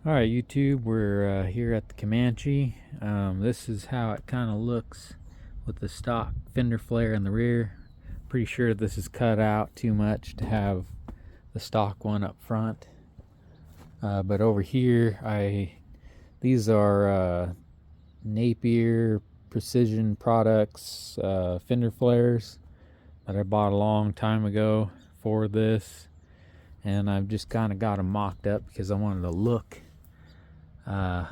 Alright, YouTube, we're here at the Comanche. This is how it kind of looks with the stock fender flare in the rear. Pretty sure this is cut out too much to have the stock one up front. But over here, these are Napier Precision Products fender flares that I bought a long time ago for this. And I've just kind of got them mocked up because I wanted to look at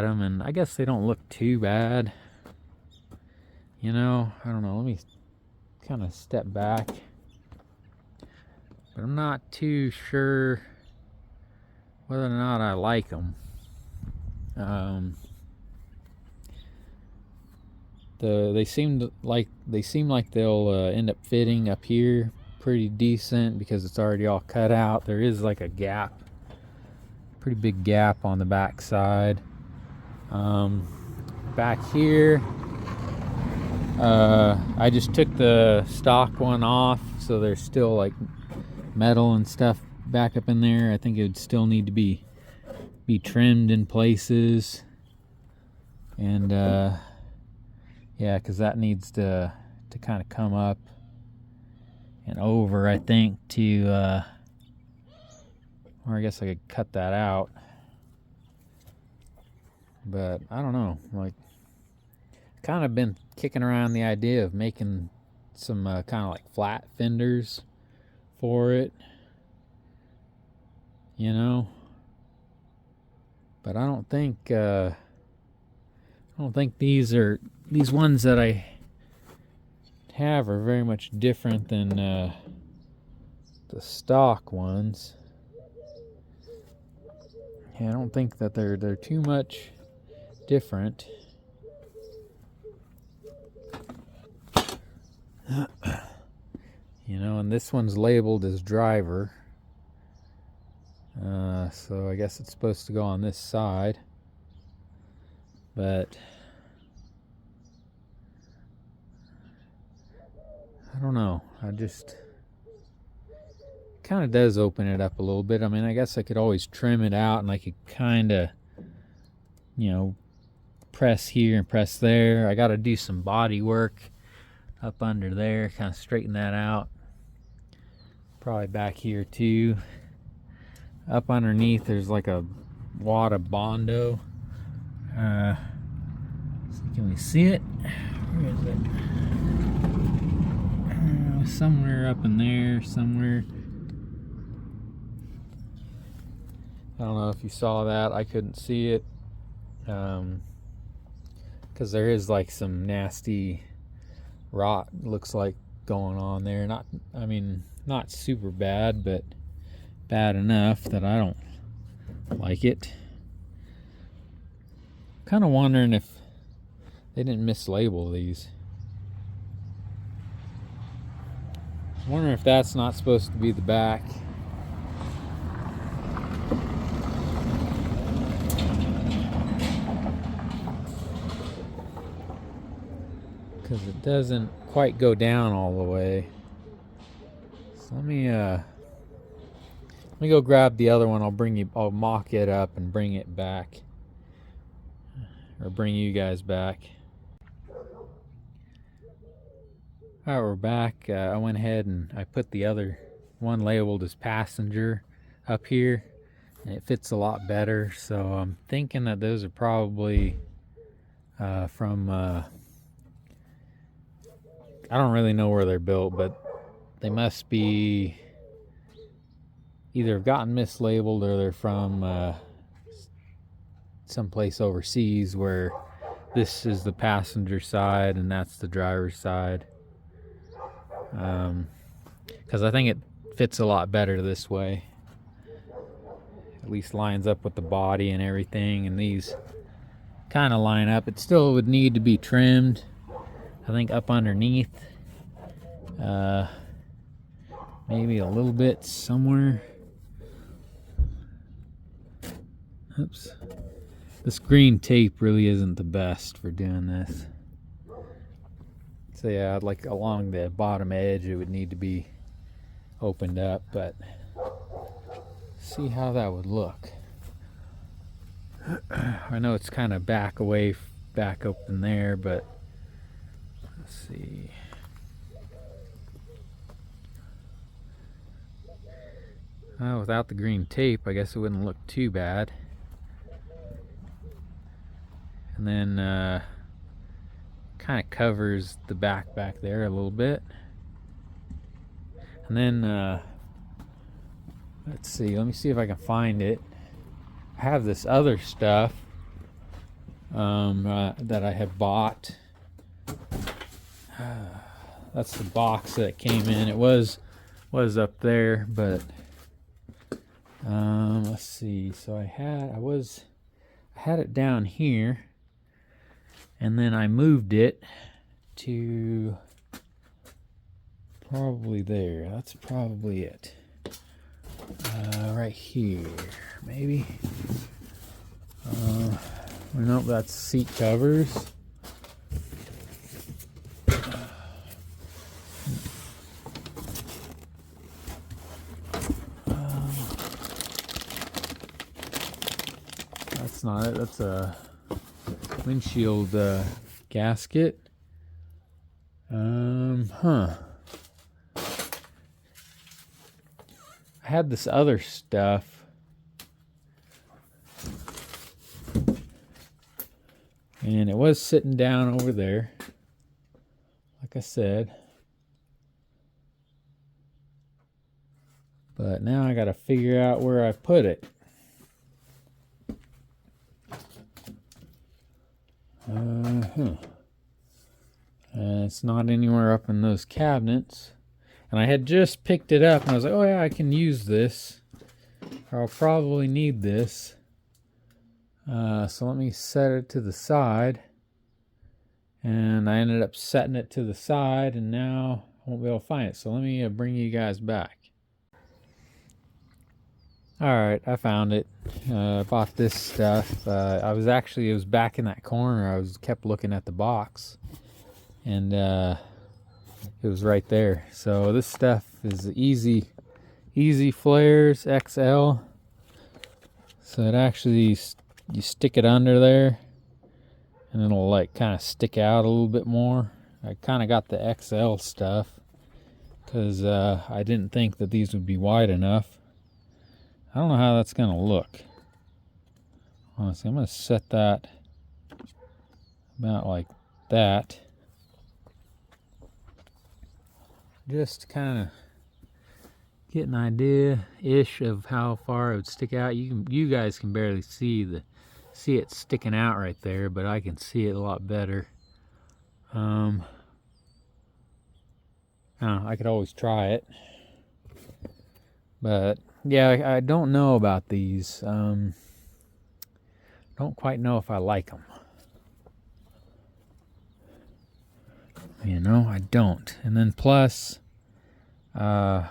them, and I guess they don't look too bad. You know, I don't know. Let me kind of step back, but I'm not too sure whether or not I like them. They seem like they'll end up fitting up here pretty decent because it's already all cut out. There is like a gap, pretty big gap on the back side. Back here, I just took the stock one off, so there's still like metal and stuff back up in there. I think it would still need to be trimmed in places, and yeah, because that needs to kind of come up and over, I think, to or I guess I could cut that out, but I don't know. Like, kind of been kicking around the idea of making some kind of like flat fenders for it, you know. But I don't think these ones that I have are very much different than the stock ones. Yeah, I don't think that they're too much different. You know, and this one's labeled as driver. So I guess it's supposed to go on this side. But I don't know. I just kind of does open it up a little bit. I mean, I guess I could always trim it out, and I could kind of, you know, press here and press there. I got to do some body work up under there, kind of straighten that out. Probably back here too. Up underneath there's like a wad of Bondo. So can we see it? Where is it? Somewhere up in there, somewhere. I don't know if you saw that. I couldn't see it, because there is like some nasty rot, looks like, going on there. Not super bad, but bad enough that I don't like it. Kind of wondering if they didn't mislabel these. Wondering if that's not supposed to be the back. Because it doesn't quite go down all the way. So let me go grab the other one. I'll mock it up and bring it back, or bring you guys back. Alright, we're back. I went ahead and I put the other one labeled as passenger up here, and it fits a lot better. So I'm thinking that those are probably from I don't really know where they're built, but they must be either have gotten mislabeled, or they're from someplace overseas where this is the passenger side and that's the driver's side. Because I think it fits a lot better this way. At least lines up with the body and everything, and these kind of line up. It still would need to be trimmed, I think, up underneath. Maybe a little bit somewhere. Oops. This green tape really isn't the best for doing this. So yeah, like along the bottom edge, it would need to be opened up, but see how that would look. I know it's kind of back open there, but let's see. Without the green tape, I guess it wouldn't look too bad. And then kind of covers the back there a little bit. And then let's see, let me see if I can find it. I have this other stuff that I had bought. That's the box that came in. It was up there, but let's see. So I had it down here, and then I moved it to probably there. That's probably it. Right here, maybe. Nope, that's seat covers. That's not it. That's a windshield gasket. I had this other stuff. And it was sitting down over there, like I said. But now I gotta figure out where I put it. And it's not anywhere up in those cabinets. And I had just picked it up and I was like, oh yeah, I can use this. Or I'll probably need this. So let me set it to the side. And I ended up setting it to the side, and now I won't be able to find it. So let me bring you guys back. Alright, I found it. I bought this stuff. It was back in that corner. I kept looking at the box. And it was right there. So this stuff is Easy Flares XL. So it actually, you stick it under there and it'll like kind of stick out a little bit more. I kind of got the XL stuff because I didn't think that these would be wide enough. I don't know how that's gonna look. Honestly, I'm gonna set that about like that. Just kind of get an idea-ish of how far it would stick out. You guys can barely see it sticking out right there, but I can see it a lot better. I don't know, I could always try it. But yeah, I don't know about these. Don't quite know if I like them. You know, I don't. And then plus, there's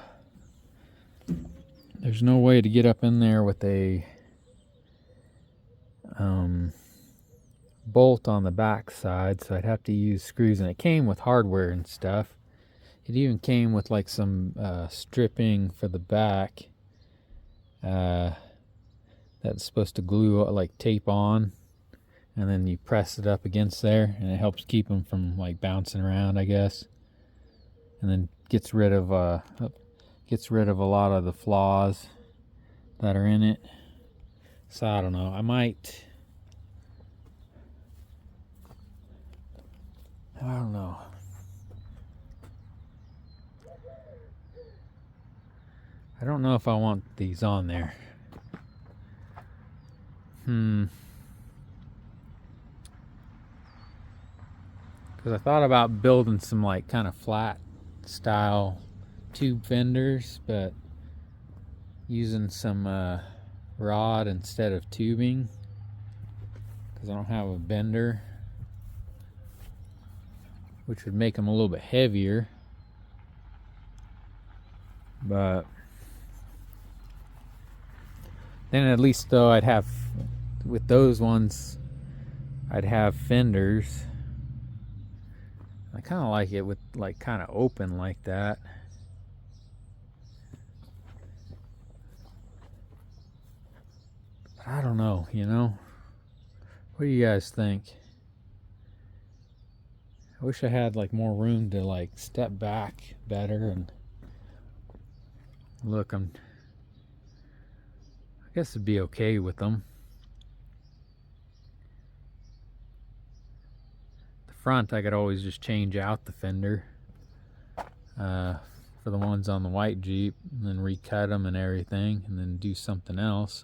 no way to get up in there with a bolt on the back side, so I'd have to use screws, and it came with hardware and stuff. It even came with like some stripping for the back that's supposed to glue like tape on, and then you press it up against there and it helps keep them from like bouncing around, I guess, and then gets rid of a lot of the flaws that are in it. So I don't know, I don't know. I don't know if I want these on there. Because I thought about building some like kind of flat style tube fenders, but using some rod instead of tubing, because I don't have a bender, which would make them a little bit heavier. But then at least though, I'd have, with those ones, I'd have fenders. I kind of like it with like kind of open like that. I don't know, you know. What do you guys think? I wish I had like more room to like step back better and look. I guess it'd be okay with them. The front, I could always just change out the fender for the ones on the white Jeep, and then recut them and everything, and then do something else.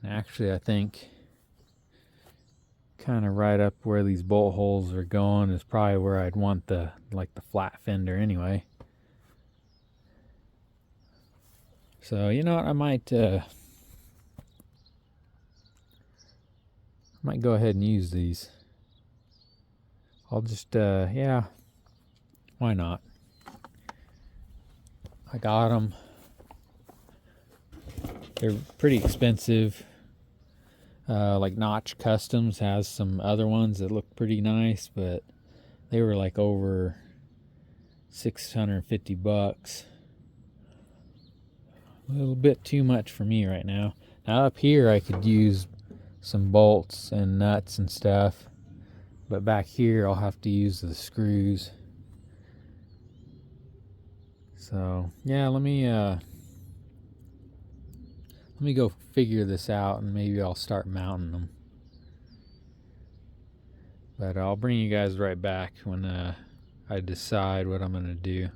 And actually, I think kind of right up where these bolt holes are going is probably where I'd want the flat fender anyway. So you know what, I might go ahead and use these. I'll just yeah, why not? I got them. They're pretty expensive. Like Notch Customs has some other ones that look pretty nice, but they were like over $650. A little bit too much for me right now. Now up here I could use some bolts and nuts and stuff, but back here I'll have to use the screws. So yeah, let me go figure this out, and maybe I'll start mounting them. But I'll bring you guys right back when I decide what I'm gonna do.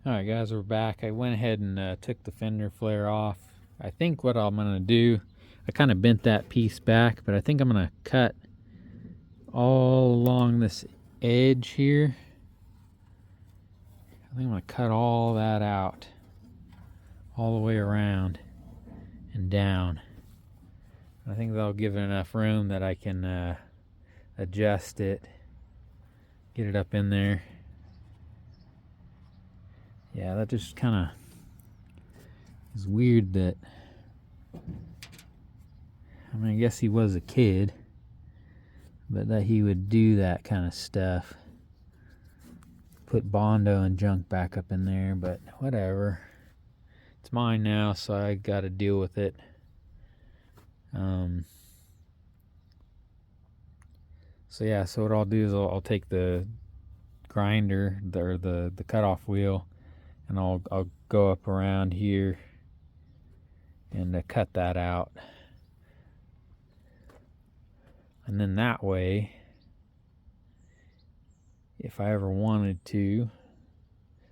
Alright guys, we're back. I went ahead and took the fender flare off. I think what I'm gonna do, I kind of bent that piece back, but I think I'm gonna cut all along this edge here. I think I'm gonna cut all that out, all the way around and down. I think that'll give it enough room that I can adjust it, get it up in there. Yeah, that just kind of is weird that, I mean, I guess he was a kid, but that he would do that kind of stuff. Put Bondo and junk back up in there, but whatever. It's mine now, so I got to deal with it. So yeah, so what I'll do is I'll take the grinder or the cutoff wheel, and I'll go up around here and cut that out. And then that way, if I ever wanted to,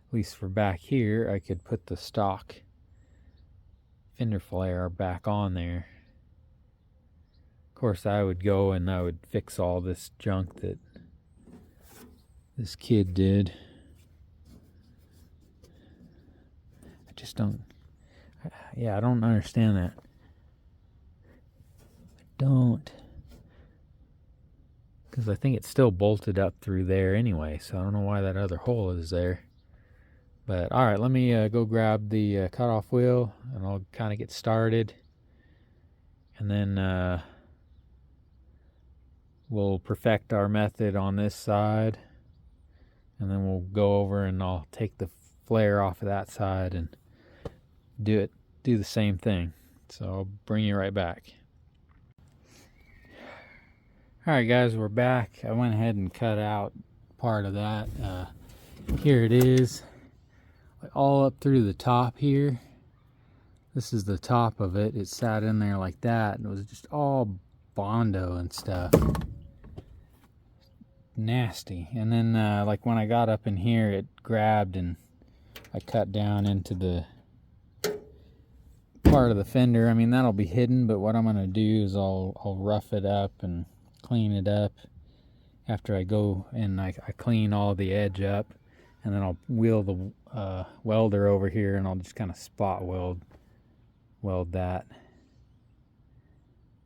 at least for back here, I could put the stock fender flare back on there. Of course, I would go and I would fix all this junk that this kid did. I just don't, yeah, I don't understand that. I don't. Because I think it's still bolted up through there anyway, so I don't know why that other hole is there. But alright, let me go grab the cutoff wheel, and I'll kind of get started. And then we'll perfect our method on this side. And then we'll go over and I'll take the flare off of that side and do the same thing. So I'll bring you right back. Alright guys, we're back. I went ahead and cut out part of that. Here it is. All up through the top here. This is the top of it. It sat in there like that, and it was just all Bondo and stuff. Nasty. And then like when I got up in here, it grabbed and I cut down into the part of the fender. I mean, that'll be hidden, but what I'm going to do is I'll rough it up and clean it up after I go and I clean all the edge up, and then I'll wheel the welder over here, and I'll just kind of spot weld that,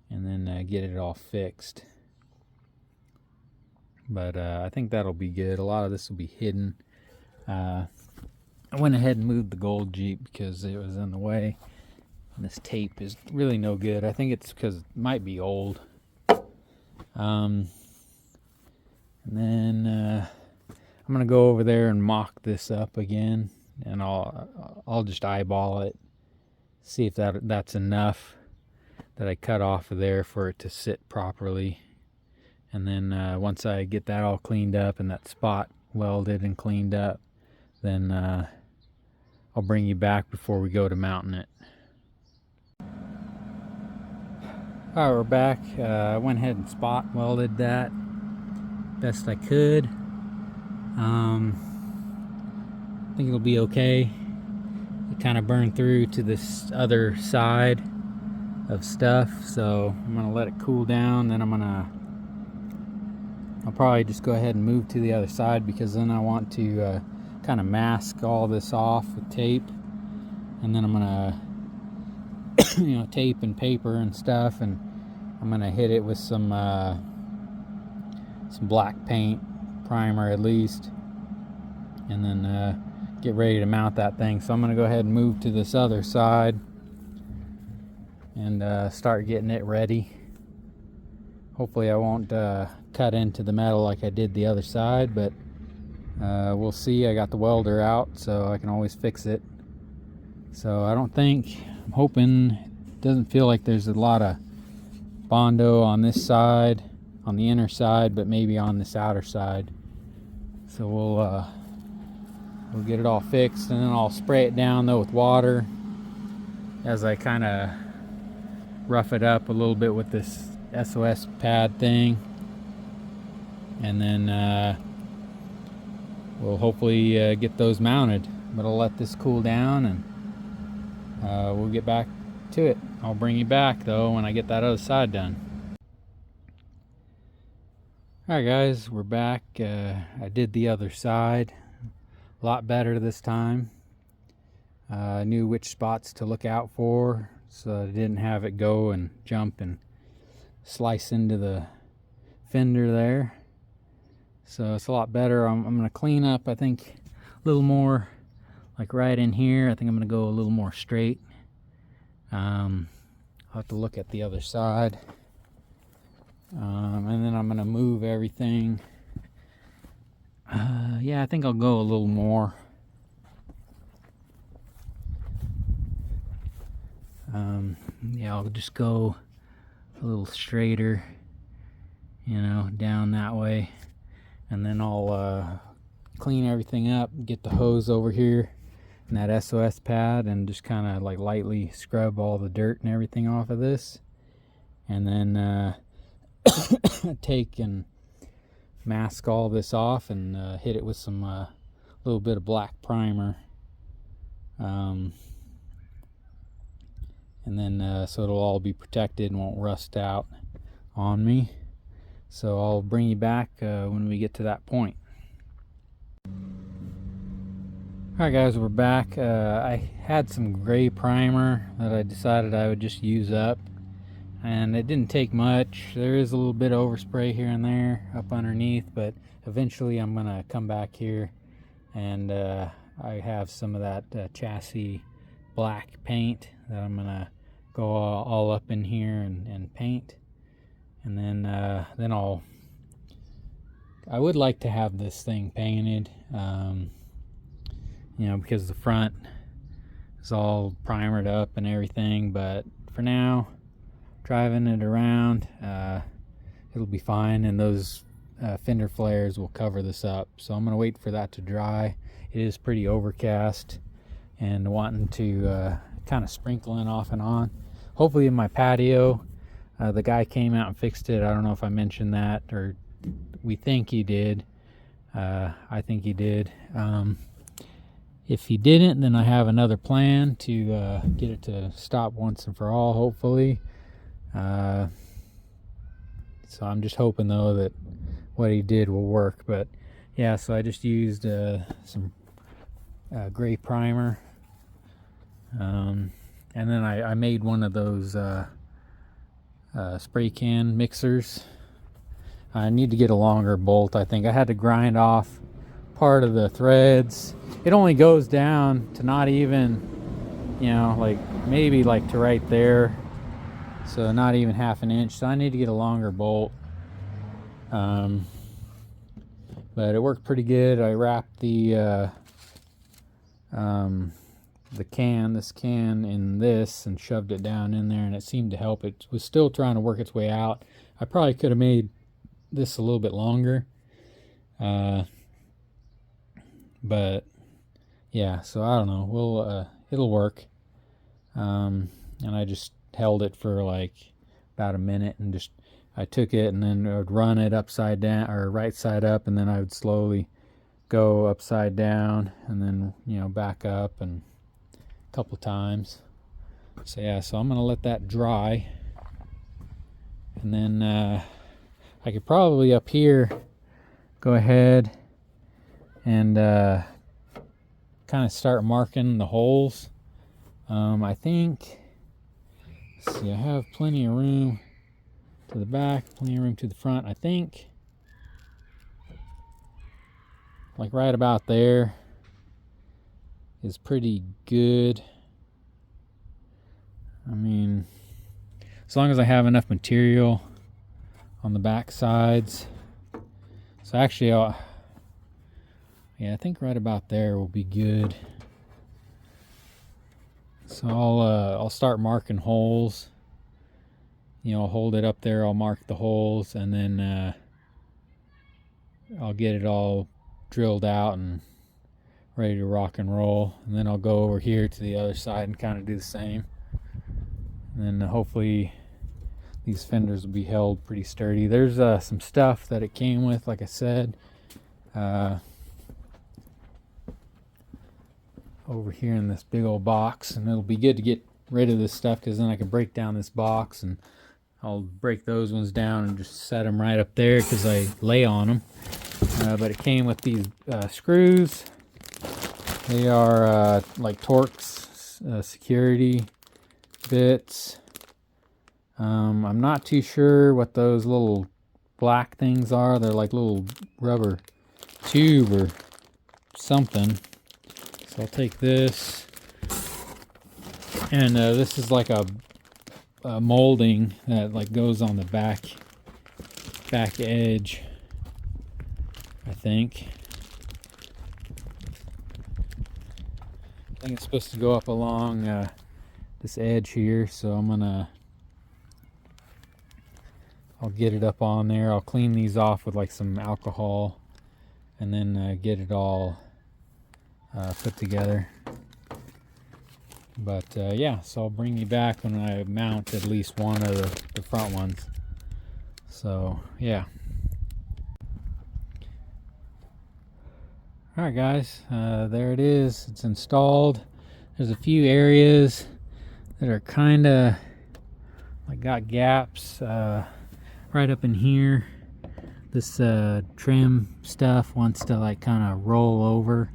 and then get it all fixed. But I think that'll be good. A lot of this will be hidden. I went ahead and moved the gold Jeep because it was in the way, and this tape is really no good. I think it's because it might be old. And then I'm gonna go over there and mock this up again, and I'll just eyeball it, see if that's enough that I cut off of there for it to sit properly. And then once I get that all cleaned up and that spot welded and cleaned up, then I'll bring you back before we go to mounting it. Alright, we're back. I went ahead and spot welded that best I could. I think it'll be okay. It kind of burned through to this other side of stuff, so I'm gonna let it cool down. Then I'll probably just go ahead and move to the other side, because then I want to kind of mask all this off with tape, and then I'm gonna tape and paper and stuff, and I'm gonna hit it with some black paint primer at least, and then get ready to mount that thing. So I'm gonna go ahead and move to this other side and start getting it ready. Hopefully I won't cut into the metal like I did the other side, but we'll see. I got the welder out, so I can always fix it. So I'm hoping it doesn't feel like there's a lot of Bondo on this side, on the inner side, but maybe on this outer side. So we'll get it all fixed, and then I'll spray it down though with water as I kind of rough it up a little bit with this SOS pad thing, and then we'll hopefully get those mounted. But I'll let this cool down, and we'll get back to it. I'll bring you back though when I get that other side done. Alright guys, we're back. I did the other side a lot better this time. I knew which spots to look out for, so I didn't have it go and jump and slice into the fender there. So it's a lot better. I'm going to clean up, I think, a little more, like right in here. I think I'm going to go a little more straight. I'll have to look at the other side. And then I'm going to move everything. Yeah, I think I'll go a little more. Yeah, I'll just go a little straighter, down that way. And then I'll clean everything up, get the hose over here and that SOS pad, and just kind of like lightly scrub all the dirt and everything off of this. And then take and mask all this off and hit it with some little bit of black primer, and then so it'll all be protected and won't rust out on me. So I'll bring you back when we get to that point. Alright guys, we're back. I had some gray primer that I decided I would just use up, and it didn't take much. There is a little bit of overspray here and there up underneath, but eventually I'm going to come back here, and I have some of that chassis black paint that I'm going to go all up in here and paint. And then I would like to have this thing painted, because the front is all primered up and everything, but for now, driving it around, it'll be fine, and those Fender Flares will cover this up. So I'm gonna wait for that to dry. It is pretty overcast and wanting to kind of sprinkling off and on. Hopefully in my patio, the guy came out and fixed it. I don't know if I mentioned that, or we think he did. I think he did. If he didn't, then I have another plan to get it to stop once and for all, hopefully. So I'm just hoping though that what he did will work. But yeah, so I just used some gray primer, and then I made one of those spray can mixers. I need to get a longer bolt. I think I had to grind off part of the threads. It only goes down to not even, like maybe like to right there, so not even half an inch. So I need to get a longer bolt. but it worked pretty good. I wrapped this can in this and shoved it down in there, and it seemed to help. It was still trying to work its way out. I probably could have made this a little bit longer, but yeah, so I don't know. It'll work. And I just held it for like about a minute, and I took it and then I would run it upside down or right side up, and then I would slowly go upside down and then, back up, and a couple times. So yeah, so I'm gonna let that dry, and then I could probably up here go ahead and kind of start marking the holes. I think, let's see, I have plenty of room to the back, plenty of room to the front. I think like right about there is pretty good. I mean, as long as I have enough material on the back sides. So actually, I think right about there will be good. So I'll start marking holes. I'll hold it up there, I'll mark the holes, and then I'll get it all drilled out and ready to rock and roll. And then I'll go over here to the other side and kind of do the same. And then hopefully these fenders will be held pretty sturdy. There's some stuff that it came with, like I said, over here in this big old box, and it'll be good to get rid of this stuff, because then I can break down this box, and I'll break those ones down and just set them right up there because I lay on them. But it came with these screws. They are like Torx security bits. I'm not too sure what those little black things are. They're like little rubber tube or something. So I'll take this, and this is like a molding that like goes on the back edge, I think. I think it's supposed to go up along this edge here, so I'll get it up on there. I'll clean these off with like some alcohol, and then get it all put together. But yeah, so I'll bring you back when I mount at least one of the front ones. So yeah. Alright guys, there it is. It's installed. There's a few areas that are kind of like got gaps right up in here. This trim stuff wants to like kind of roll over.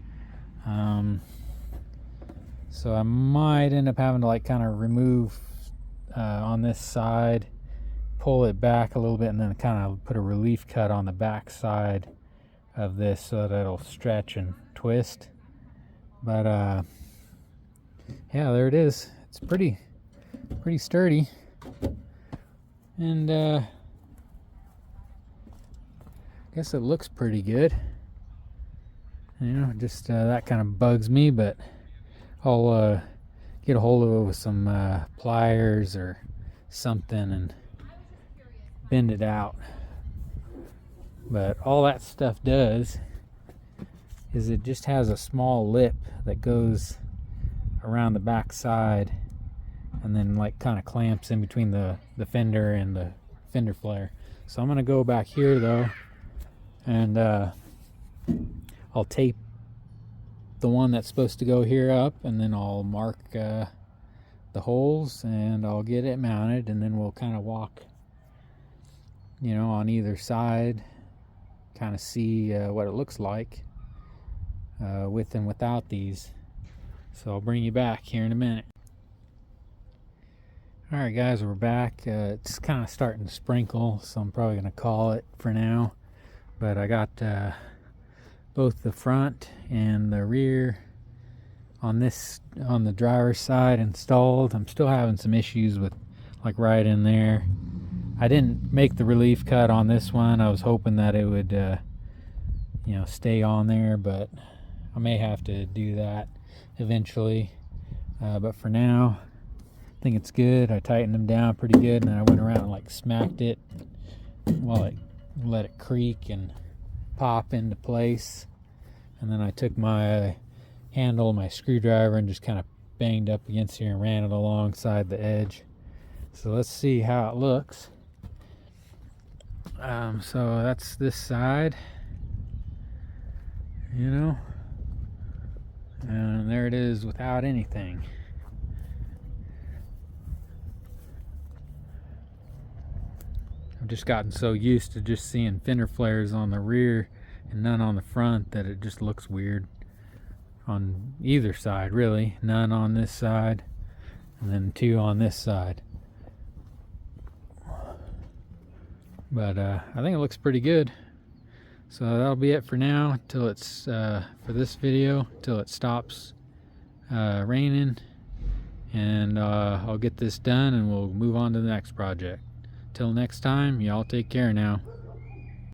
So I might end up having to like kind of remove on this side, pull it back a little bit, and then kind of put a relief cut on the back side of this so that it'll stretch and twist. But yeah, there it is. It's pretty sturdy, and I guess it looks pretty good. Just that kind of bugs me, but I'll get a hold of it with some pliers or something and bend it out. But all that stuff does is it just has a small lip that goes around the back side, and then like kind of clamps in between the fender and the fender flare. So I'm gonna go back here though, and I'll tape the one that's supposed to go here up, and then I'll mark the holes, and I'll get it mounted, and then we'll kind of walk on either side, kind of see what it looks like with and without these. So I'll bring you back here in a minute. Alright guys, we're back. It's kind of starting to sprinkle, so I'm probably going to call it for now. But I got both the front and the rear on the driver's side installed. I'm still having some issues with like right in there. I didn't make the relief cut on this one. I was hoping that it would stay on there, but I may have to do that eventually. But for now, I think it's good. I tightened them down pretty good, and then I went around and like smacked it while it let it creak and pop into place. And then I took my handle, my screwdriver, and just kind of banged up against here and ran it alongside the edge. So let's see how it looks. So that's this side, and there it is without anything. I've just gotten so used to just seeing fender flares on the rear and none on the front that it just looks weird on either side, really. None on this side and then 2 on this side. But I think it looks pretty good. So that'll be it for now until it's for this video, till it stops raining, and I'll get this done and we'll move on to the next project. Till next time, y'all take care now.